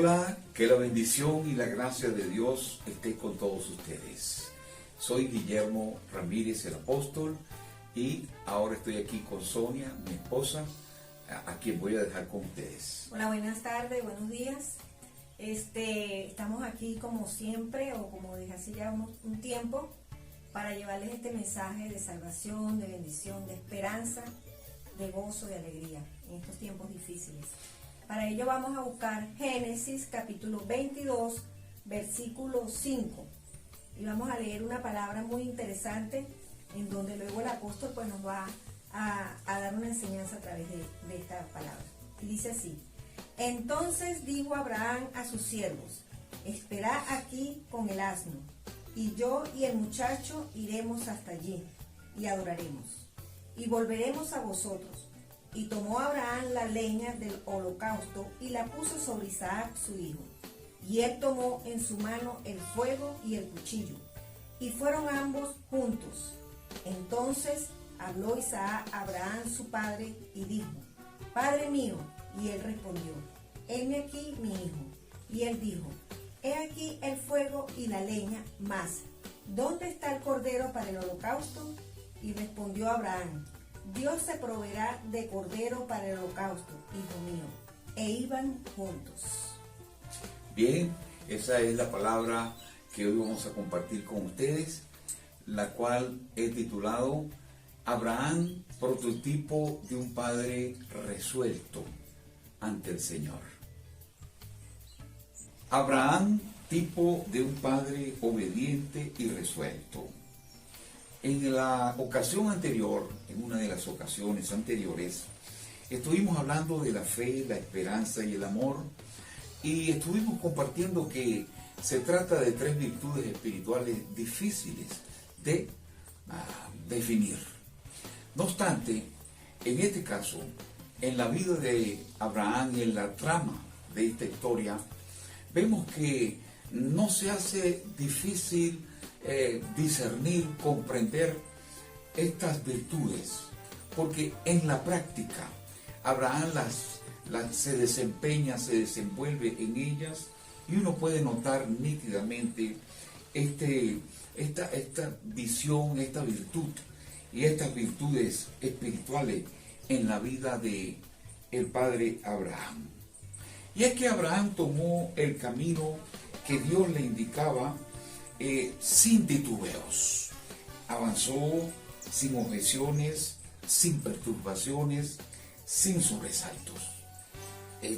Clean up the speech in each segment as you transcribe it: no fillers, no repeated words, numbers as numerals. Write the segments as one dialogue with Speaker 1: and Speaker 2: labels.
Speaker 1: Hola, que la bendición y la gracia de Dios esté con todos ustedes. Soy Guillermo Ramírez, el apóstol, y ahora estoy aquí con Sonia, mi esposa, a quien voy a dejar con ustedes.
Speaker 2: Hola, buenas tardes, buenos días. Estamos aquí como siempre, o como dije hace ya un tiempo, para llevarles este mensaje de salvación, de bendición, de esperanza, de gozo, de alegría en estos tiempos difíciles. Para ello vamos a buscar Génesis capítulo 22, versículo 5. Y vamos a leer una palabra muy interesante en donde luego el apóstol pues nos va a dar una enseñanza a través de esta palabra. Y dice así: entonces dijo Abraham a sus siervos: esperad aquí con el asno, y yo y el muchacho iremos hasta allí, y adoraremos, y volveremos a vosotros. Y tomó Abraham la leña del holocausto, y la puso sobre Isaac su hijo. Y él tomó en su mano el fuego y el cuchillo, y fueron ambos juntos. Entonces habló Isaac a Abraham su padre, y dijo: Padre mío. Y él respondió: heme aquí mi hijo. Y él dijo: he aquí el fuego y la leña, mas ¿dónde está el cordero para el holocausto? Y respondió Abraham: Dios se proveerá de cordero para el holocausto, hijo mío. E iban juntos.
Speaker 1: Bien, esa es la palabra que hoy vamos a compartir con ustedes, la cual he titulado Abraham, prototipo de un padre resuelto ante el Señor. Abraham, tipo de un padre obediente y resuelto. En la ocasión anterior, en una de las ocasiones anteriores, estuvimos hablando de la fe, la esperanza y el amor, y estuvimos compartiendo que se trata de tres virtudes espirituales difíciles de definir. No obstante, en este caso, en la vida de Abraham y en la trama de esta historia, vemos que no se hace difícil discernir, comprender estas virtudes, porque en la práctica Abraham se desempeña, se desenvuelve en ellas, y uno puede notar nítidamente esta visión, esta virtud y estas virtudes espirituales en la vida de el padre Abraham. Y es que Abraham tomó el camino que Dios le indicaba sin titubeos. Avanzó sin objeciones, sin perturbaciones, sin sobresaltos.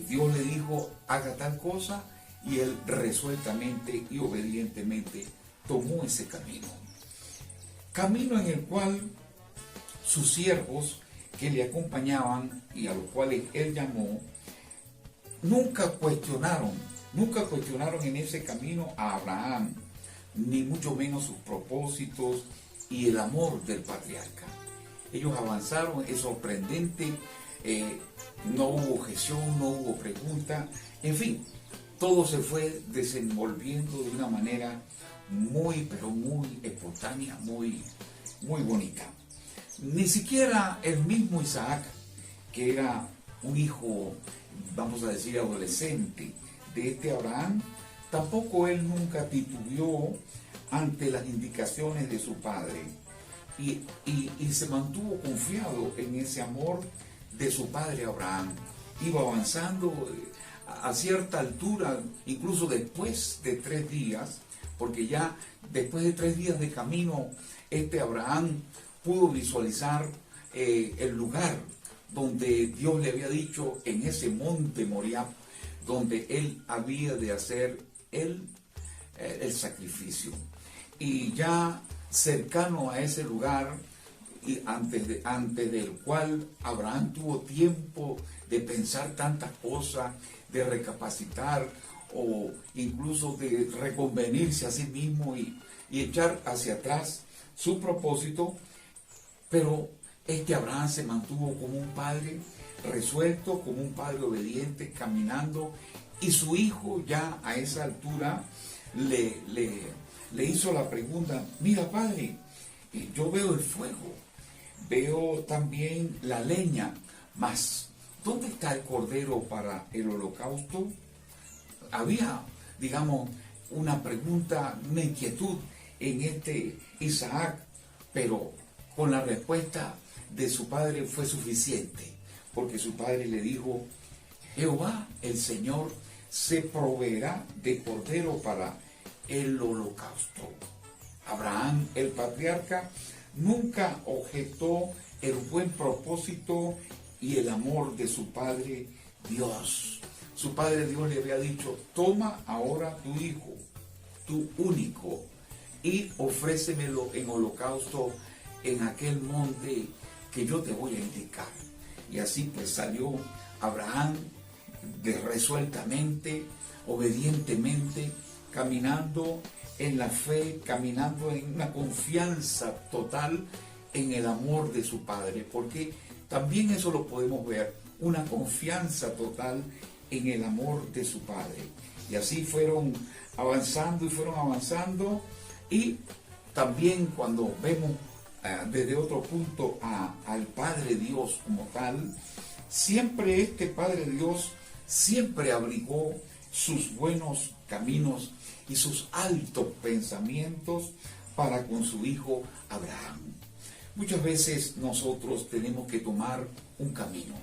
Speaker 1: Dios le dijo: haga tal cosa, y él resueltamente y obedientemente tomó ese camino. Camino en el cual sus siervos que le acompañaban y a los cuales él llamó, nunca cuestionaron en ese camino a Abraham, ni mucho menos sus propósitos y el amor del patriarca. Ellos avanzaron, es sorprendente, no hubo objeción, no hubo pregunta, en fin, todo se fue desenvolviendo de una manera muy, pero muy espontánea, muy, muy bonita. Ni siquiera el mismo Isaac, que era un hijo, vamos a decir, adolescente de este Abraham, tampoco él nunca titubeó ante las indicaciones de su padre y se mantuvo confiado en ese amor de su padre Abraham. Iba avanzando a cierta altura, incluso después de 3 días, porque ya después de 3 días de camino, Abraham pudo visualizar el lugar donde Dios le había dicho, en ese monte Moriah, donde él había de hacer el sacrificio. Y ya cercano a ese lugar, y antes del cual Abraham tuvo tiempo de pensar tantas cosas, de recapacitar o incluso de reconvenirse a sí mismo y echar hacia atrás su propósito, pero Abraham se mantuvo como un padre resuelto, como un padre obediente, caminando, y su hijo ya a esa altura le hizo la pregunta: mira, padre, yo veo el fuego, veo también la leña, mas ¿dónde está el cordero para el holocausto? había, digamos, una pregunta, una inquietud en este Isaac, pero con la respuesta de su padre fue suficiente, porque su padre le dijo: Jehová, el Señor, se proveerá de cordero para el holocausto. Abraham, el patriarca, nunca objetó el buen propósito y el amor de su padre Dios. Su padre Dios le había dicho: toma ahora tu hijo, tu único, y ofrécemelo en holocausto en aquel monte que yo te voy a indicar. Y así pues salió Abraham resueltamente, obedientemente, caminando en la fe, caminando en una confianza total en el amor de su padre, porque también eso lo podemos ver, una confianza total en el amor de su padre. Y así fueron avanzando y también cuando vemos desde otro punto al Padre Dios como tal, siempre este Padre Dios siempre abrigó sus buenos caminos y sus altos pensamientos para con su hijo Abraham. Muchas veces nosotros tenemos que tomar un camino,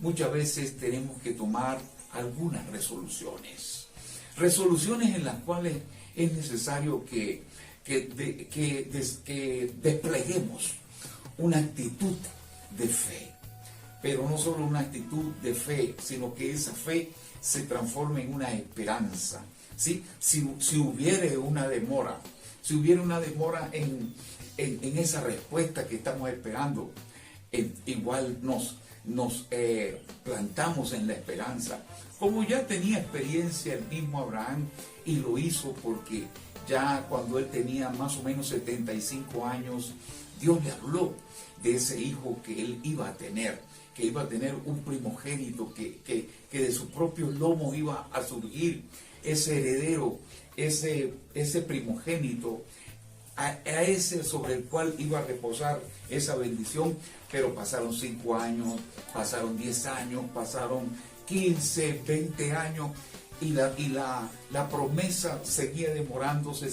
Speaker 1: muchas veces tenemos que tomar algunas resoluciones en las cuales es necesario que despleguemos una actitud de fe, pero no solo una actitud de fe, sino que esa fe se transforme en una esperanza, ¿sí? Si hubiera una demora en esa respuesta que estamos esperando, igual nos plantamos en la esperanza, como ya tenía experiencia el mismo Abraham, y lo hizo porque ya cuando él tenía más o menos 75 años, Dios le habló de ese hijo que él iba a tener, que iba a tener un primogénito, que de su propio lomo iba a surgir ese heredero, ese primogénito, a ese sobre el cual iba a reposar esa bendición. Pero pasaron 5 años, pasaron 10 años, pasaron 15, 20 años, y la promesa seguía demorándose,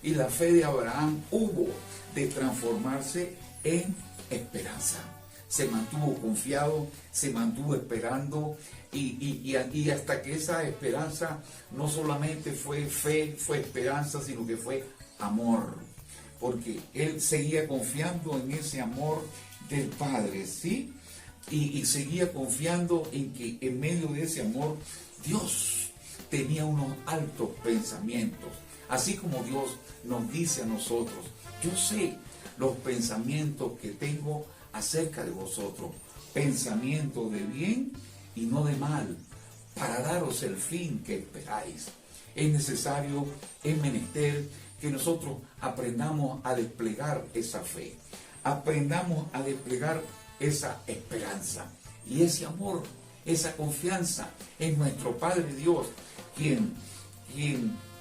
Speaker 1: y la fe de Abraham hubo de transformarse en esperanza. Se mantuvo confiado, se mantuvo esperando, y hasta que esa esperanza no solamente fue fe, fue esperanza, sino que fue amor, porque él seguía confiando en ese amor del Padre, ¿sí? Y seguía confiando en que en medio de ese amor Dios tenía unos altos pensamientos, así como Dios nos dice a nosotros: yo sé los pensamientos que tengo acerca de vosotros, pensamientos de bien y no de mal, para daros el fin que esperáis. Es necesario, es menester que nosotros aprendamos a desplegar esa fe, aprendamos a desplegar esa esperanza y ese amor, esa confianza en nuestro Padre Dios, quien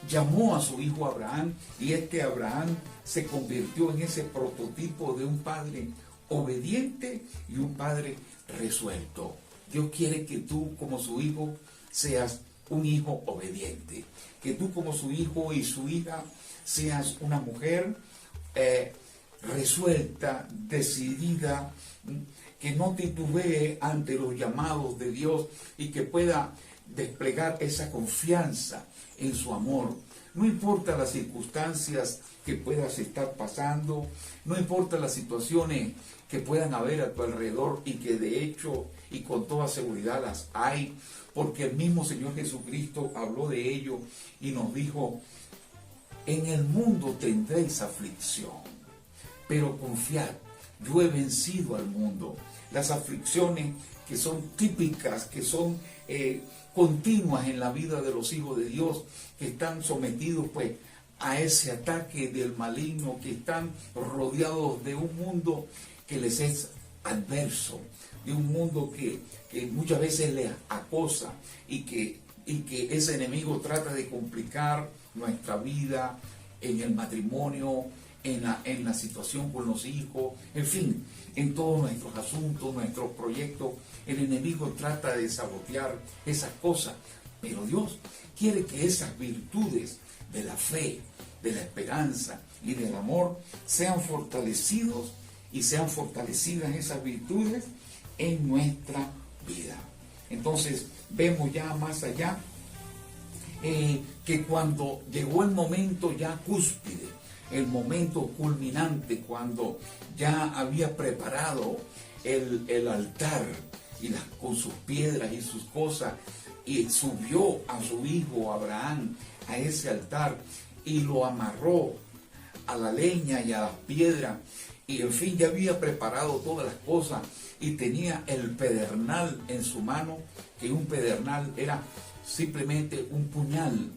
Speaker 1: llamó a su hijo Abraham, y este Abraham se convirtió en ese prototipo de un padre obediente y un padre resuelto. Dios quiere que tú, como su hijo, seas un hijo obediente, que tú, como su hijo y su hija, seas una mujer resuelta, decidida, que no titubee ante los llamados de Dios, y que pueda desplegar esa confianza en su amor. No importa las circunstancias que puedas estar pasando, no importa las situaciones que puedan haber a tu alrededor, y que de hecho y con toda seguridad las hay, porque el mismo Señor Jesucristo habló de ello y nos dijo: en el mundo tendréis aflicción, pero confiad, yo he vencido al mundo. Las aflicciones que son típicas, que son continuas en la vida de los hijos de Dios, que están sometidos pues a ese ataque del maligno, que están rodeados de un mundo que les es adverso, de un mundo que muchas veces les acosa, y que ese enemigo trata de complicar nuestra vida en el matrimonio, en la situación con los hijos, en fin, en todos nuestros asuntos, nuestros proyectos. El enemigo trata de sabotear esas cosas, Pero Dios quiere que esas virtudes de la fe, de la esperanza y del amor sean fortalecidos y sean fortalecidas esas virtudes en nuestra vida. Entonces vemos ya más allá que cuando llegó el momento ya cúspide, el momento culminante, cuando ya había preparado el altar con sus piedras y sus cosas, y subió a su hijo Abraham a ese altar y lo amarró a la leña y a las piedras, y en fin ya había preparado todas las cosas y tenía el pedernal en su mano, que un pedernal era simplemente un puñal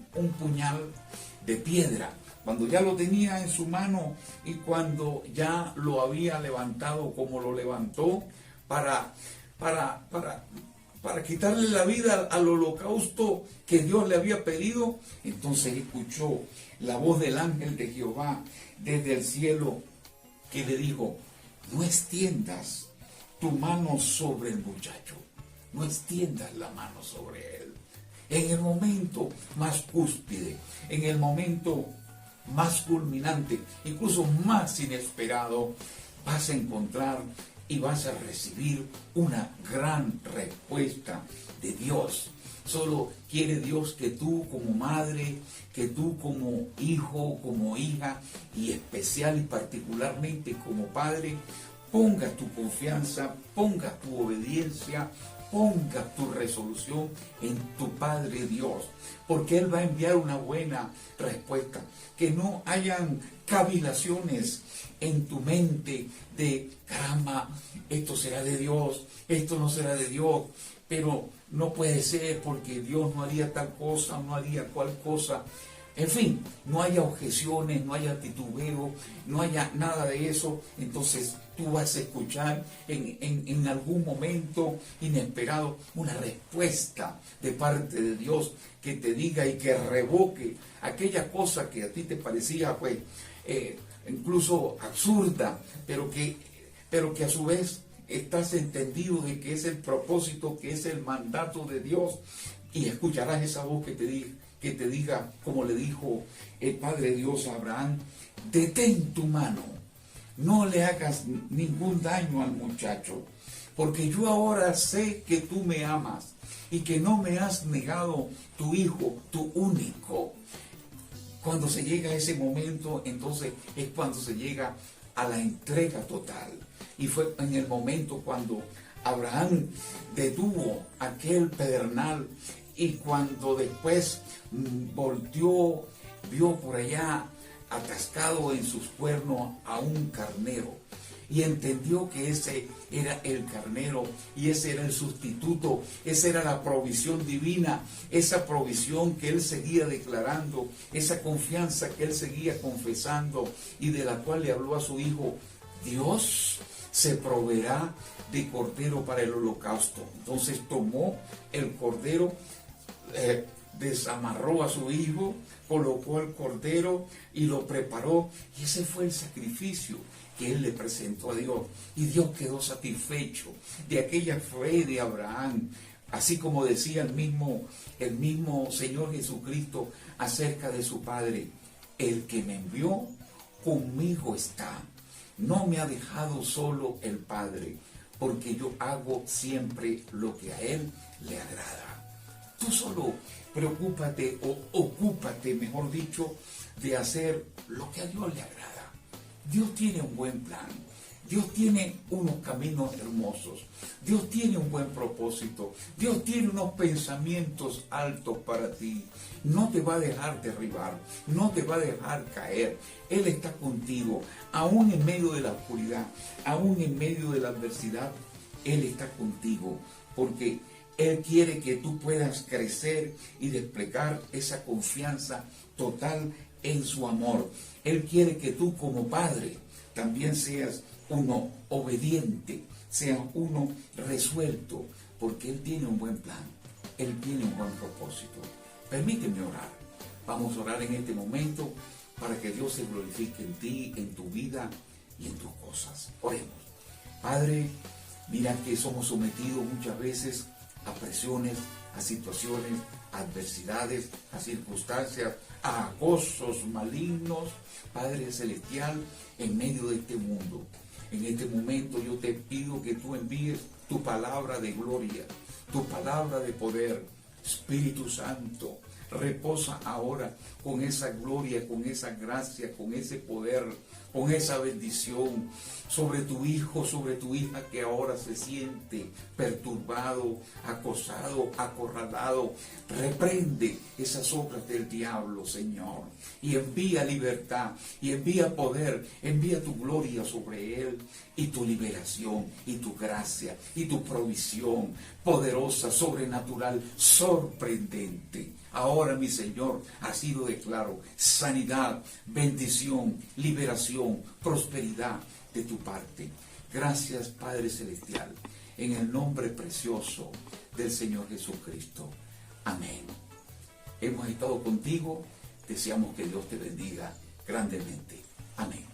Speaker 1: de piedra. Cuando ya lo tenía en su mano y cuando ya lo había levantado como lo levantó para quitarle la vida al holocausto que Dios le había pedido, entonces escuchó la voz del ángel de Jehová desde el cielo que le dijo: no extiendas tu mano sobre el muchacho, no extiendas la mano sobre él. En el momento más cúspide, en el momento más culminante, incluso más inesperado, vas a encontrar y vas a recibir una gran respuesta de Dios. Solo quiere Dios que tú como madre, que tú como hijo, como hija, y especial y particularmente como padre, pongas tu confianza, pongas tu obediencia, pongas tu resolución en tu Padre Dios, porque Él va a enviar una buena respuesta. Que no hayan cavilaciones en tu mente de: caramba, esto será de Dios, esto no será de Dios, pero no puede ser porque Dios no haría tal cosa, no haría cual cosa. En fin, no haya objeciones, no haya titubeo, no haya nada de eso. Entonces tú vas a escuchar en algún momento inesperado una respuesta de parte de Dios que te diga y que revoque aquella cosa que a ti te parecía pues incluso absurda, pero que a su vez estás entendido de que es el propósito, que es el mandato de Dios, y escucharás esa voz que te diga, como le dijo el Padre Dios a Abraham: detén tu mano, no le hagas ningún daño al muchacho, porque yo ahora sé que tú me amas y que no me has negado tu hijo, tu único. Cuando se llega a ese momento, entonces es cuando se llega a la entrega total. Y fue en el momento cuando Abraham detuvo aquel pedernal, y cuando después volteó, vio por allá atascado en sus cuernos a un carnero, y entendió que ese era el carnero y ese era el sustituto, esa era la provisión divina, esa provisión que él seguía declarando, esa confianza que él seguía confesando y de la cual le habló a su hijo: Dios se proveerá de cordero para el holocausto. Entonces tomó el cordero, desamarró a su hijo, colocó el cordero y lo preparó, y ese fue el sacrificio que él le presentó a Dios, y Dios quedó satisfecho de aquella fe de Abraham, así como decía el mismo Señor Jesucristo acerca de su Padre: el que me envió conmigo está, no me ha dejado solo el Padre, porque yo hago siempre lo que a Él le agrada. Tú solo preocúpate o ocúpate, mejor dicho, de hacer lo que a Dios le agrada. Dios tiene un buen plan. Dios tiene unos caminos hermosos. Dios tiene un buen propósito. Dios tiene unos pensamientos altos para ti. No te va a dejar derribar. No te va a dejar caer. Él está contigo. Aún en medio de la oscuridad, aún en medio de la adversidad, Él está contigo. Porque Él quiere que tú puedas crecer y desplegar esa confianza total en su amor. Él quiere que tú como padre también seas uno obediente, seas uno resuelto, porque Él tiene un buen plan, Él tiene un buen propósito. Permíteme orar. Vamos a orar en este momento para que Dios se glorifique en ti, en tu vida y en tus cosas. Oremos. Padre, mira que somos sometidos muchas veces a presiones, a situaciones, adversidades, a circunstancias, a acosos malignos, Padre Celestial, en medio de este mundo. En este momento yo te pido que tú envíes tu palabra de gloria, tu palabra de poder. Espíritu Santo, reposa ahora con esa gloria, con esa gracia, con ese poder, con esa bendición sobre tu hijo, sobre tu hija que ahora se siente perturbado, acosado, acorralado. Reprende esas obras del diablo, Señor, y envía libertad, y envía poder, envía tu gloria sobre él, y tu liberación, y tu gracia, y tu provisión poderosa, sobrenatural, sorprendente. Ahora, mi Señor, así lo declaro: sanidad, bendición, liberación, prosperidad de tu parte. Gracias, Padre Celestial, en el nombre precioso del Señor Jesucristo. Amén. Hemos estado contigo. Deseamos que Dios te bendiga grandemente. Amén.